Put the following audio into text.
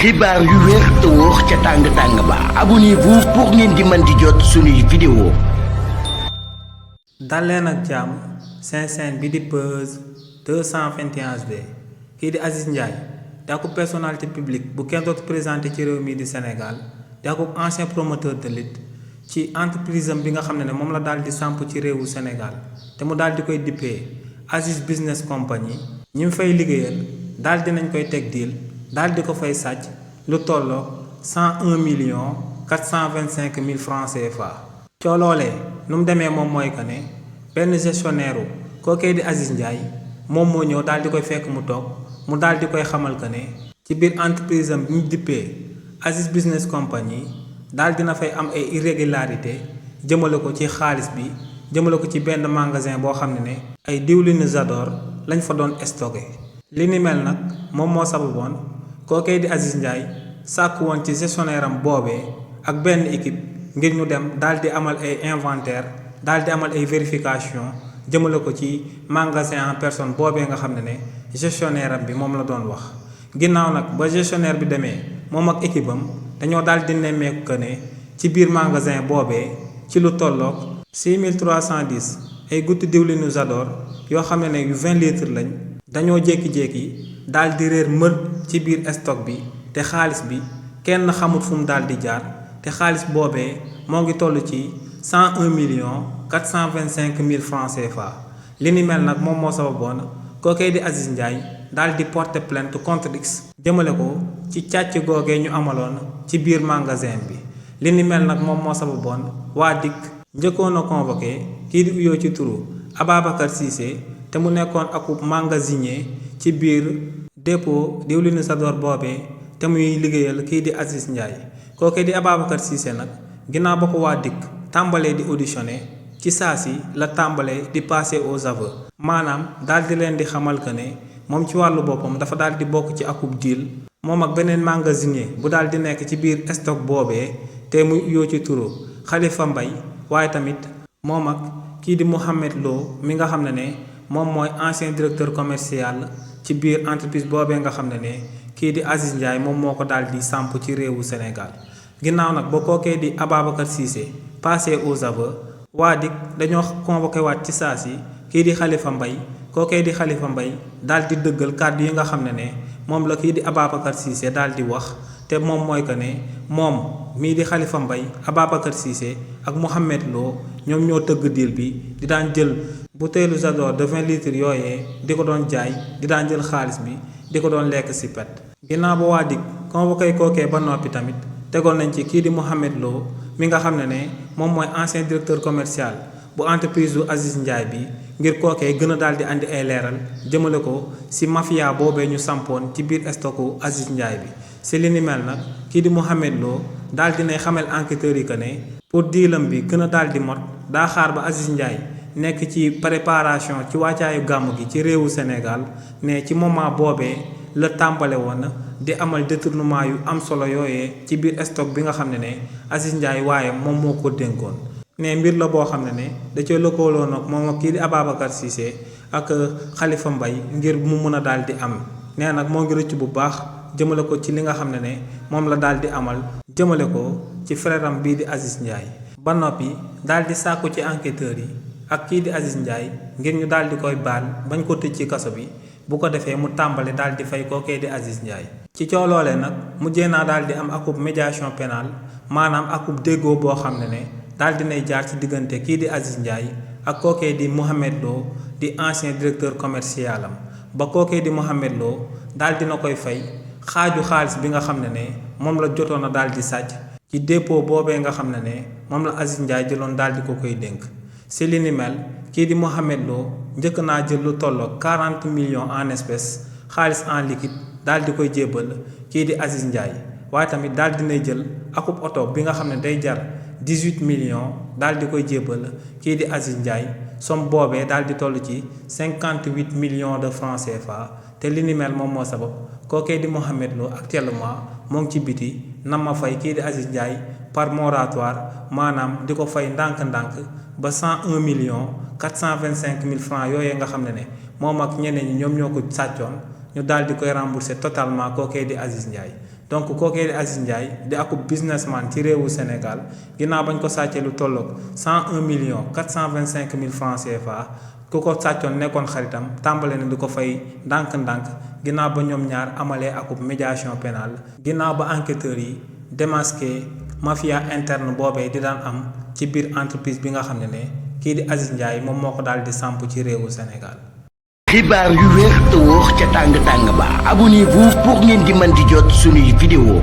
xibaar yu wér te wóor ca tàng-tàng ba abonnez-vous pour ngeen di mën di jot suñuy vidéo. dal leen ak jàmm seen chaîne bi di Buzz 221HD kii di Aziz Ndiaye di akub personnalité publique bu kenn dootu présenté ci réew mii di Sénégal di akub ancien promoteur de lutte ci entreprise am bi nga xam ne moom la daal di samp ci réewu Sénégal te mu daal di koy dippee Aziz Business Company ñi mu fay liggéeyal daal di nañ koy teg deal daal di ko fay sàcc lu tolloog 101 425 000 francs CFA. coo loolee nu mu demee moom mooy que ne benn gestionnaire kookee di Aziz Ndiaye moom moo ñëw daal di koy fekk mu toog mu daal di koy xamal que ne ci biir entreprise am bi ñu dippee Aziz Business Company daal dina fay am ay irrégularité jëmale ko ci xaalis bi jëmale ko ci benn magasin boo xam ne ay diwlinu Zador lañ fa doon stocké. li ni mel nag moom moo sababoon kookee di Aziz Ndiaye sàkku woon ci gestionnaire am boobee ak benn équipe ngir ñu dem daal di amal ay inventaire daal di amal ay vérification jëmale ko ci magasin en personne boobee nga xam ne gestionnaire am bi moom la doon wax. ginnaaw nag ba gestionnaire bi demee moom ak équipe am dañoo daal di nemmeeku que ne ci biir magasin boobee ci lu tolloog 6310 ay guttu diwlinu Zador yoo xam ne yu 20 litres lañ. dañoo jékki-jékki daal di réer mër ci biir stock bi te xaalis bi kenn xamut fu mu daal di jaar te xaalis boobee moo ngi toll ci 101 425 000 francs CFA. li ni mel nag moom moo sababoon kookee di Aziz Ndiaye daal di porter plainte contre X jëmale ko ci càcc googee ñu amaloon ci biir magasin bi. li ni mel nag moom moo sababoon waa DIC njëkkoon a convoqué kii di uyoo ci turu Ababacar Cissé te mu nekkoon akub magasinier ci biir dépôt diwlinu Zador boobee te muy liggéeyal kii di Aziz Ndiaye. kookee di Ababacar Cissé nag ginnaaw ba ko waa DIC tàmbalee di auditionné ci saa si la tàmbalee di passer aux aveux maanaam daal di leen di xamal que ne moom ci wàllu boppam dafa daal di bokk ci akub deal moom ak beneen magasinier bu daal di nekk ci biir stock boobee te muy yoo ci turu Khalifa Mbaye waaye tamit moom ak kii di Mouhamed Lo mi nga xam ne moom mooy ancien directeur commercial ci biir entreprise boobee nga xam ne kii di Aziz Ndiaye moom moo ko daal di samp ci réewu Sénégal. ginnaaw nag ba kookee di Ababacar Cissé passé aux aveux waa DIC dañoo convoqué waat ci saa si kii di Khalifa Mbaye kookee di Khalifa Mbaye daal di dëggal kàddu yi nga xam ne moom la kii di Ababacar Cissé daal di wax te moom mooy que ne moom mii di Khalifa Mbaye Ababacar Cissé ak Mouhamed Lo ñoom ñoo tëgg deal bi di daan jël butéelu Zador de 20 litres yooyee di ko doon jaay di daan jël xaalis bi di ko doon lekk si pet. ginnaaw ba waa DIC convoqué kookee ba noppi tamit tegoon nañ ci kii di Mouhamed Lo mi nga xam ne moom mooy ancien directeur commercial bu entreprise bu Aziz Ndiaye bi ngir kookee gën a daal di andi ay leeral jëmale ko si mafia boobee ñu sampoon ci biir stocku Aziz Ndiaye bi. si li ni mel nag kii di Mouhamed Lo daal di nay xamal enquêteurs yi que ne pour diilam bi gën a daal di mot daa xaar ba Aziz Ndiaye nekk ci préparation ci wàccaayu gàmm gi ci réewu Sénégal ne ci moment boobee la tàmbale woon di amal détournement yu am solo yooyee ci biir stock bi nga xam ne Aziz Ndiaye waaye moom moo ko dénkoon. ne mbir la boo xam ne da cee lëkkaloo nag moom ak kii di Ababacar Cissé ak Khalifa Mbaye ngir mu mun a daal di am nee nag moo ngi rëcc bu baax jëmale ko ci li nga xam ne moom la daal di amal jëmale ko ci frère am bii di Aziz Ndiaye. ba noppi daal di sàkku ci enquêteurs yi ak kii di Aziz Ndiaye ngir ñu daal di koy baal bañ ko tëj ci kaso bi bu ko defee mu tàmbali daal di fay kookee di Aziz Ndiaye. ci cooloolee nag mujjee naa daal di am akub médiation pénale maanaam akub déggoo boo xam ne daal di nay jaar ci diggante kii di Aziz Ndiaye ak kookee di Mouhamed Lo di ancien directeur commercial am ba kookee di Mouhamed Lo daal dina koy fay xaaju xaalis bi nga xam ne moom la jotoon a daal di sàcc ci dépôt boobee nga xam ne moom la Aziz Ndiaye jëloon daal di ko koy dénk. si li ni mel kii di Mouhamed Lo njëkk naa jël lu tolloo 40 millions en espèces xaalis en liquide daal di koy jébbal kii di Aziz Ndiaye waaye tamit daal dinay jël akub oto bi nga xam ne day jar 18 millions daal di koy jébbal kii di Aziz Ndiaye somme boobee daal di toll ci 58 millions de francs CFA te li ni mel moom moo sabab kookee di Mouhamed Lo actuellement moo ngi ci biti na ma fay kii di Aziz Ndiaye par moratoire maanaam di ko fay ndànk-ndànk ba 101 425 000 francs yooyee nga xam ne moom ak ñeneen ñi ñoom ñoo ko sàccoon ñu daal di koy rembourser totalement kookee di Aziz Ndiaye donc kookee di Aziz Ndiaye di akub businessman ci réewu Sénégal ginnaaw bañ ko sàccee lu tolloog 101 425 000 francs CFA ku ko sàccoon nekkoon xaritam tàmbale na di ko fay ndànk-ndànk ginnaaw ba ñoom ñaar amalee akub médiation pénale ginnaaw ba enquêteurs yi démasqué mafia interne boobee di daan am ci biir entreprise bi nga xam ne kii di Aziz Ndiaye moom moo ko daal di samp ci réewu Sénégal. xibaar yu wér te wóor ca tàng tàng ba abonnez-vous pour ngeen di mën di jot suñuy vidéo